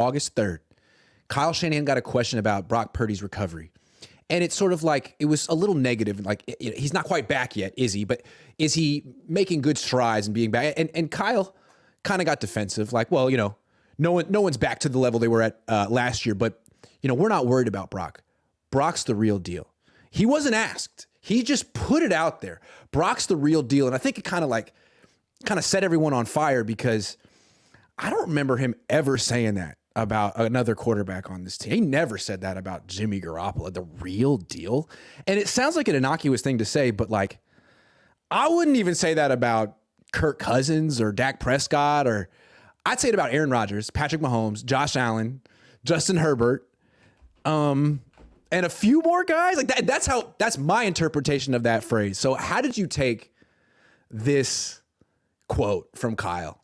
August 3rd, Kyle Shanahan got a question about Brock Purdy's recovery. And it's sort of like, it was a little negative. Like, he's not quite back yet, is he? But is he making good strides and being back? And Kyle kind of got defensive. Like, well, no one's back to the level they were at last year. But, we're not worried about Brock. Brock's the real deal. He wasn't asked. He just put it out there. Brock's the real deal. And I think it kind of set everyone on fire, because I don't remember him ever saying that about another quarterback on this team. He never said that about Jimmy Garoppolo, the real deal. And it sounds like an innocuous thing to say, but like, I wouldn't even say that about Kirk Cousins or Dak Prescott, or I'd say it about Aaron Rodgers, Patrick Mahomes, Josh Allen, Justin Herbert, and a few more guys. Like that's my interpretation of that phrase. So how did you take this quote from Kyle?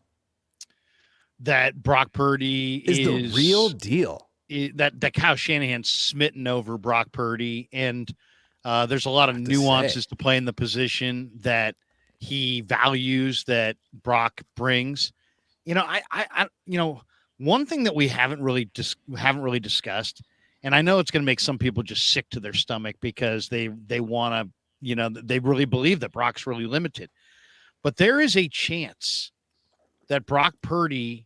That Brock Purdy is the real deal. That Kyle Shanahan's smitten over Brock Purdy, and there's a lot of nuances to play in the position that he values that Brock brings. I one thing that we haven't really discussed, and I know it's going to make some people just sick to their stomach because they want to, they really believe that Brock's really limited, but there is a chance that Brock Purdy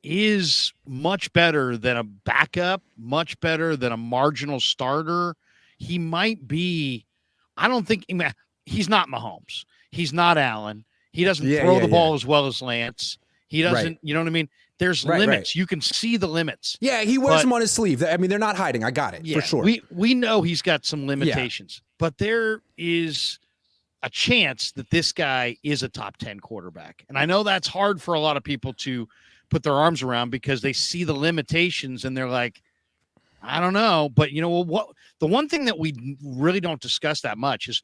is much better than a backup, much better than a marginal starter. He might be, I don't think, he's not Mahomes. He's not Allen. He doesn't throw the ball as well as Lance. He doesn't, you know what I mean? There's limits. Right. You can see the limits. Yeah, he wears them on his sleeve. I mean, they're not hiding. I got it, for sure. We know he's got some limitations, but there is a chance that this guy is a top 10 quarterback. And I know that's hard for a lot of people to put their arms around because they see the limitations and they're like, I don't know. But what the one thing that we really don't discuss that much is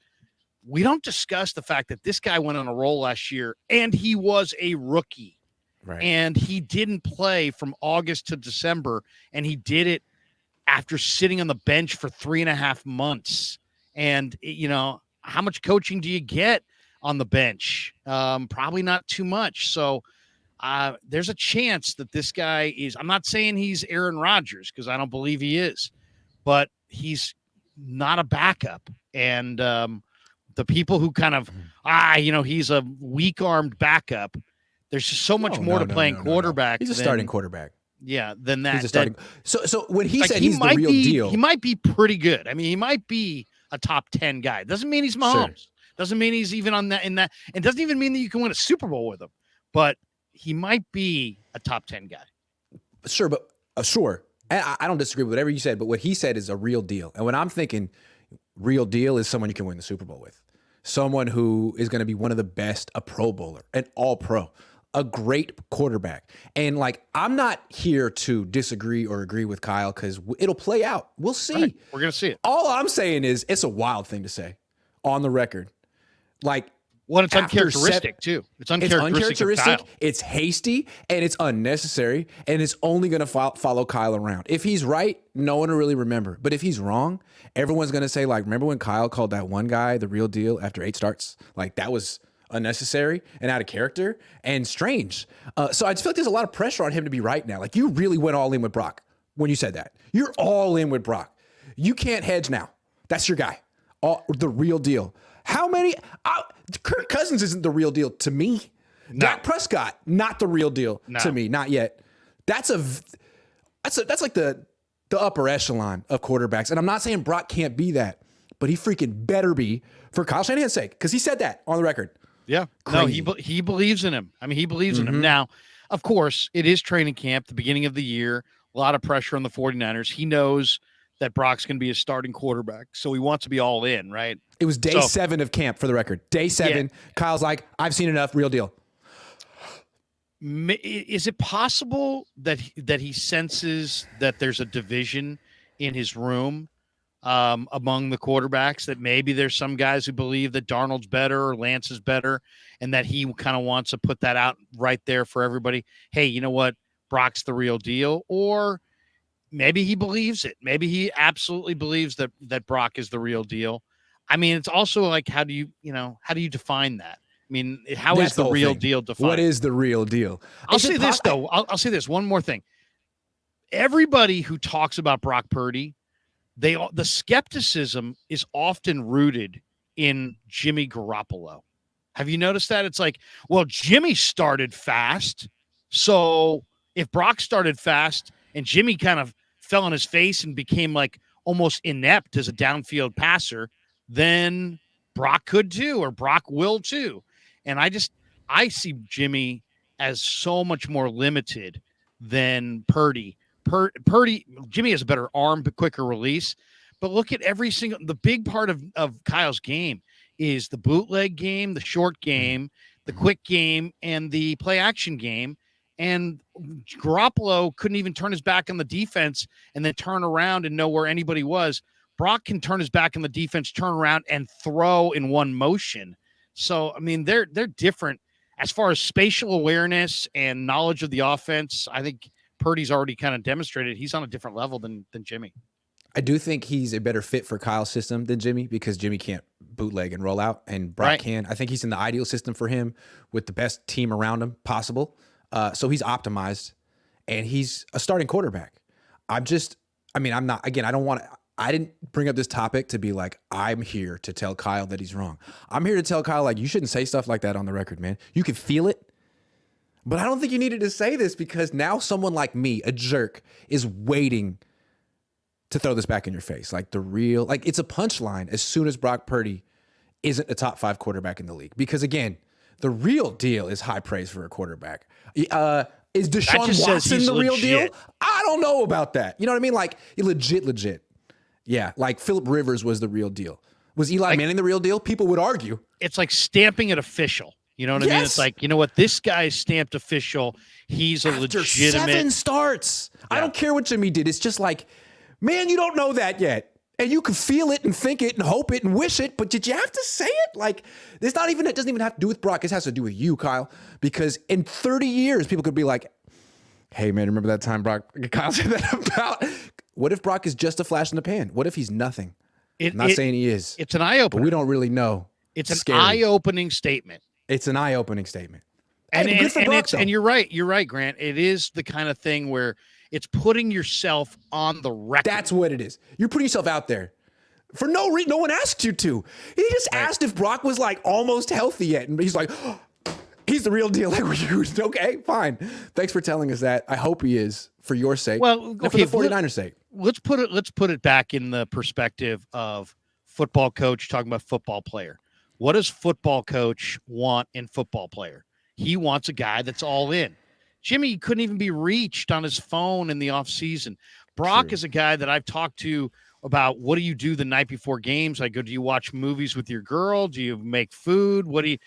we don't discuss the fact that this guy went on a roll last year and he was a rookie. Right. And he didn't play from August to December, and he did it after sitting on the bench for 3.5 months. And, how much coaching do you get on the bench? Probably not too much. So there's a chance that this guy is, I'm not saying he's Aaron Rodgers because I don't believe he is, but he's not a backup. And the people who kind of, he's a weak-armed backup. There's just so much more to playing quarterback. He's a starting quarterback. Yeah, than that. He's a starting. So when he said he's the real deal, he might be pretty good. I mean, he might be a top 10 guy. Doesn't mean he's Mahomes. Sure. Doesn't mean he's even on that. And doesn't even mean that you can win a Super Bowl with him. But he might be a top 10 guy. Sure, but sure. I don't disagree with whatever you said. But what he said is a real deal. And when I'm thinking real deal is someone you can win the Super Bowl with, someone who is going to be one of the best, a Pro Bowler, an All-Pro. A great quarterback. And I'm not here to disagree or agree with Kyle because it'll play out. We'll see. Right. We're going to see it. All I'm saying is it's a wild thing to say on the record. It's uncharacteristic too. It's uncharacteristic. It's hasty and it's unnecessary. And it's only going to follow Kyle around. If he's right, no one will really remember. But if he's wrong, everyone's going to say, remember when Kyle called that one guy the real deal after 8 starts? That was unnecessary and out of character and strange. So I just feel like there's a lot of pressure on him to be right now. You really went all in with Brock when you said that. You're all in with Brock. You can't hedge now. That's your guy. The real deal. How many? Kirk Cousins isn't the real deal to me. No. Dak Prescott, not the real deal to me. Not yet. That's like the upper echelon of quarterbacks. And I'm not saying Brock can't be that, but he freaking better be for Kyle Shanahan's sake because he said that on the record. Yeah. Crazy. No, he believes in him. I mean, he believes in him. Now, of course, it is training camp, the beginning of the year, a lot of pressure on the 49ers. He knows that Brock's going to be a starting quarterback, so he wants to be all in, right? It was day 7 of camp for the record. Day 7. Yeah. Kyle's like, I've seen enough, real deal. Is it possible that he senses that there's a division in his room among the quarterbacks, that maybe there's some guys who believe that Darnold's better or Lance is better, and that he kind of wants to put that out right there for everybody? Hey, you know what? Brock's the real deal. Or maybe he believes it. Maybe he absolutely believes that Brock is the real deal. I mean, it's also how do you define that? I mean, how is the real deal defined? What is the real deal? I'll say this, though. I'll say this. One more thing. everybody who talks about Brock Purdy, the skepticism is often rooted in Jimmy Garoppolo. Have you noticed that? It's like, well, Jimmy started fast. So if Brock started fast and Jimmy kind of fell on his face and became like almost inept as a downfield passer, then Brock could too, or Brock will too. And I see Jimmy as so much more limited than Purdy. Purdy, Jimmy has a better arm, but quicker release. But look at the big part of Kyle's game is the bootleg game, the short game, the quick game, and the play action game. And Garoppolo couldn't even turn his back on the defense and then turn around and know where anybody was. Brock can turn his back on the defense, turn around, and throw in one motion. So, I mean, they're different as far as spatial awareness and knowledge of the offense. I think Purdy's already kind of demonstrated he's on a different level than Jimmy. I do think he's a better fit for Kyle's system than Jimmy because Jimmy can't bootleg and roll out, and Brock can. I think he's in the ideal system for him with the best team around him possible. So he's optimized, and he's a starting quarterback. I didn't bring up this topic to be like, I'm here to tell Kyle that he's wrong. I'm here to tell Kyle, like, you shouldn't say stuff like that on the record, man. You can feel it, but I don't think you needed to say this because now someone like me, a jerk, is waiting to throw this back in your face. Like it's a punchline as soon as Brock Purdy isn't a top 5 quarterback in the league. Because again, the real deal is high praise for a quarterback. Is Deshaun Watson the real deal? I don't know about that. You know what I mean? Like legit. Yeah. Like Phillip Rivers was the real deal. Was Eli Manning the real deal? People would argue. It's like stamping it official. You know what I mean? It's like, you know what? This guy's stamped official. He's After legitimate. 7 starts. Yeah. I don't care what Jimmy did. It's just like, man, you don't know that yet. And you can feel it and think it and hope it and wish it, but did you have to say it? Like, it doesn't even have to do with Brock. This has to do with you, Kyle. Because in 30 years, people could be like, hey, man, remember that time Kyle said that about? What if Brock is just a flash in the pan? What if he's nothing? I'm not saying he is. It's an eye-opener. But we don't really know. It's an eye-opening statement. It's an eye-opening statement. And you're right. You're right, Grant. It is the kind of thing where it's putting yourself on the record. That's what it is. You're putting yourself out there for no reason. No one asked you to. He just asked if Brock was like almost healthy yet. And he's like, oh, he's the real deal. Like, okay, fine. Thanks for telling us that. I hope he is for your sake. Well, and for the 49ers' sake. Let's put it back in the perspective of football coach talking about football player. What does football coach want in football player? He wants a guy that's all in. Jimmy couldn't even be reached on his phone in the offseason. Brock is a guy that I've talked to about what do you do the night before games? I go, do you watch movies with your girl? Do you make food? Do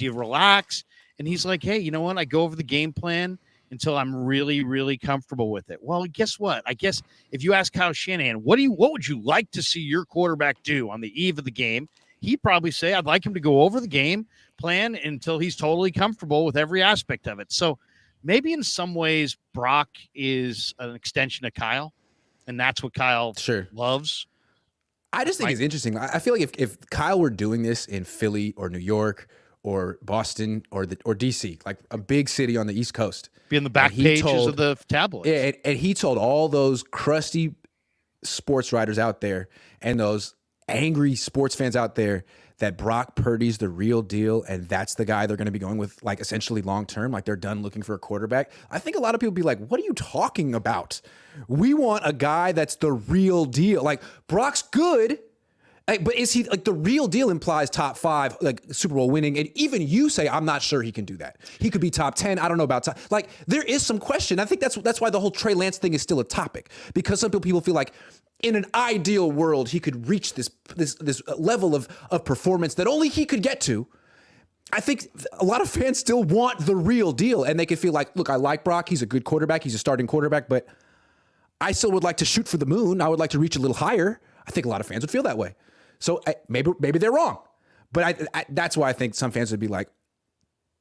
you relax? And he's like, hey, you know what? I go over the game plan until I'm really, really comfortable with it. Well, guess what? I guess if you ask Kyle Shanahan, what would you like to see your quarterback do on the eve of the game? He'd probably say, I'd like him to go over the game plan until he's totally comfortable with every aspect of it. So maybe in some ways, Brock is an extension of Kyle, and that's what Kyle loves. I just think it's interesting. I feel like if Kyle were doing this in Philly or New York or Boston or DC, like a big city on the East Coast, be in the back pages of the tabloids. Yeah, and he told all those crusty sports writers out there and those angry sports fans out there that Brock Purdy's the real deal, and that's the guy they're going to be going with, like, essentially long-term, like they're done looking for a quarterback. I think a lot of people be like, what are you talking about? We want a guy that's the real deal. Like, Brock's good, but is he, like, the real deal implies top 5, like, Super Bowl winning, and even you say, I'm not sure he can do that. He could be top 10. I don't know about top. Like, there is some question. I think that's why the whole Trey Lance thing is still a topic, because some people feel like, in an ideal world, he could reach this level of performance that only he could get to. I think a lot of fans still want the real deal, and they can feel like, look, I like Brock. He's a good quarterback. He's a starting quarterback, but I still would like to shoot for the moon. I would like to reach a little higher. I think a lot of fans would feel that way. So maybe they're wrong, but that's why I think some fans would be like,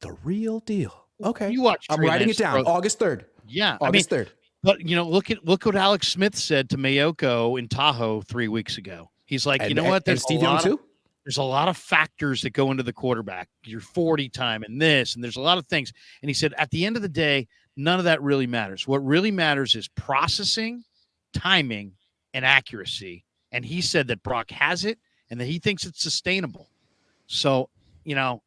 the real deal. Okay, I'm writing it down. August 3rd. Yeah, August 3rd. But, you know, look what Alex Smith said to Mayoko in Tahoe 3 weeks ago. He's like, you know what? There's Steve Young too. There's a lot of factors that go into the quarterback. Your 40 time and this, and there's a lot of things. And he said, at the end of the day, none of that really matters. What really matters is processing, timing, and accuracy. And he said that Brock has it and that he thinks it's sustainable. So, well,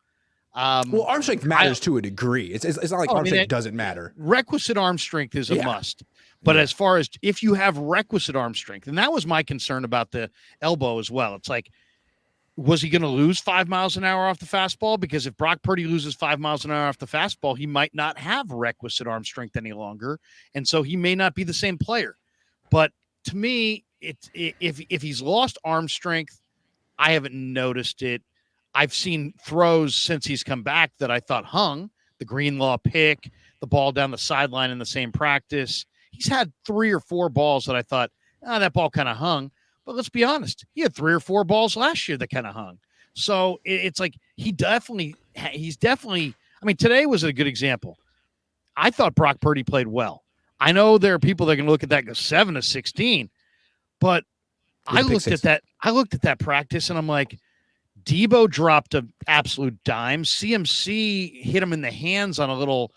arm strength matters to a degree. It's not like arm strength doesn't matter. Requisite arm strength is a must. But as far as if you have requisite arm strength, and that was my concern about the elbow as well. It's like, was he going to lose 5 miles an hour off the fastball? Because if Brock Purdy loses 5 miles an hour off the fastball, he might not have requisite arm strength any longer. And so he may not be the same player. But to me, if he's lost arm strength, I haven't noticed it. I've seen throws since he's come back that I thought hung. The Greenlaw pick, the ball down the sideline in the same practice. He's had 3 or 4 balls that I thought, that ball kind of hung. But let's be honest, he had 3 or 4 balls last year that kind of hung. So it's like he's definitely. I mean, today was a good example. I thought Brock Purdy played well. I know there are people that can look at that and go 7 of 16, but I looked at that practice and I'm like, Debo dropped an absolute dime. CMC hit him in the hands on a little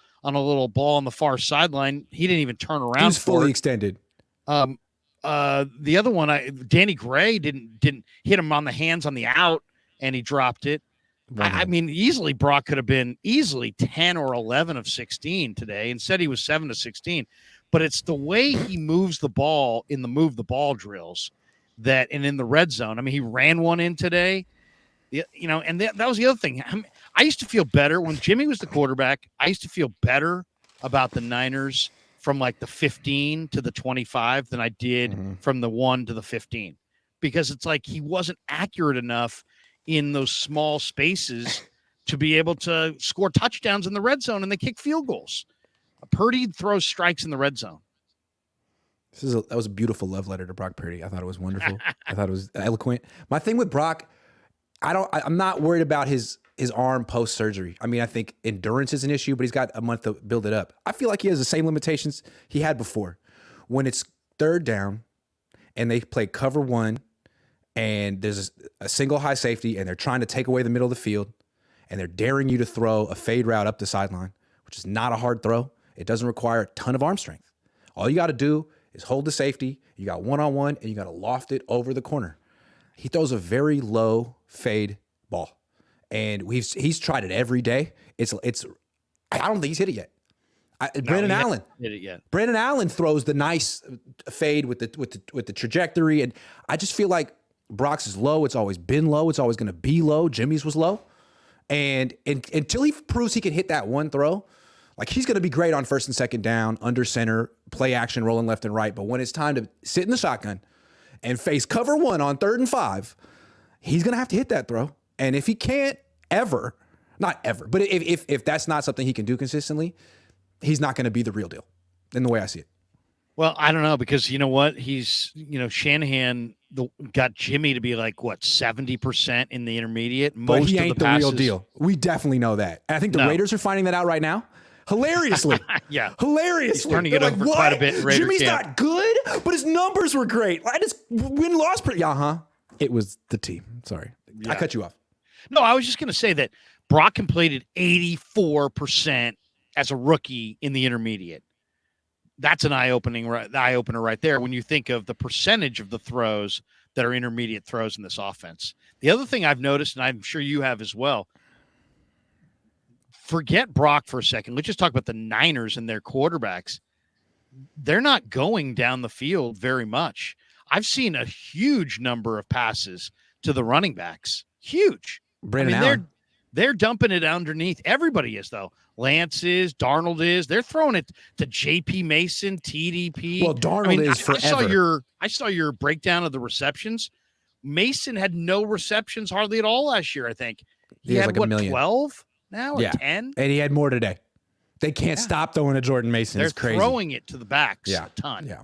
ball on the far sideline. He didn't even turn around. He was fully extended. The other one, Danny Gray didn't hit him on the hands on the out, and he dropped it. I mean, easily Brock could have been 10 or 11 of 16 today. Instead, he was 7 of 16. But it's the way he moves the ball in the move the ball drills and in the red zone. I mean, he ran one in today. And that was the other thing. I used to feel better when Jimmy was the quarterback. I used to feel better about the Niners from like the 15 to the 25 than I did from the 1 to the 15, because it's like he wasn't accurate enough in those small spaces to be able to score touchdowns in the red zone, and they kick field goals. Purdy throws strikes in the red zone. That was a beautiful love letter to Brock Purdy. I thought it was wonderful. I thought it was eloquent. My thing with Brock, I'm not worried about his arm post-surgery. I mean, I think endurance is an issue, but he's got a month to build it up. I feel like he has the same limitations he had before. When it's third down and they play cover 1 and there's a single high safety and they're trying to take away the middle of the field and they're daring you to throw a fade route up the sideline, which is not a hard throw. It doesn't require a ton of arm strength. All you got to do is hold the safety. You got one-on-one and you got to loft it over the corner. He throws a very low fade ball. And he's tried it every day. I don't think he's hit it yet. Brandon Allen hit it yet. Brandon Allen throws the nice fade with the trajectory, and I just feel like Brock's is low. It's always been low. It's always going to be low. Jimmy's was low, and until he proves he can hit that one throw, like he's going to be great on first and second down, under center, play action, rolling left and right. But when it's time to sit in the shotgun and face cover 1 on 3rd and 5, he's going to have to hit that throw. And if he can't not ever, but if that's not something he can do consistently, he's not going to be the real deal in the way I see it. Well, I don't know, because you know what? Shanahan got Jimmy to be like, 70% in the intermediate. But he ain't the real deal. We definitely know that. And I think the Raiders are finding that out right now. Hilariously. Yeah. Hilariously. He's turning it over quite a bit in Raider Jimmy's camp. not good, but his numbers were great. I just win-loss pretty. It was the team. Sorry. Yeah. I cut you off. No, I was just going to say that Brock completed 84% as a rookie in the intermediate. That's an eye-opener right there when you think of the percentage of the throws that are intermediate throws in this offense. The other thing I've noticed, and I'm sure you have as well, forget Brock for a second. Let's just talk about the Niners and their quarterbacks. They're not going down the field very much. I've seen a huge number of passes to the running backs. Huge. Allen. They're dumping it underneath. Everybody is, though. Lance is, Darnold is. They're throwing it to J.P. Mason, TDP. Well, Darnold is forever. I saw your breakdown of the receptions. Mason had no receptions hardly at all last year, I think. He had, like a million. 12 now or 10? And he had more today. They can't stop throwing to Jordan Mason. They're it's crazy. Throwing it to the backs a ton. Yeah.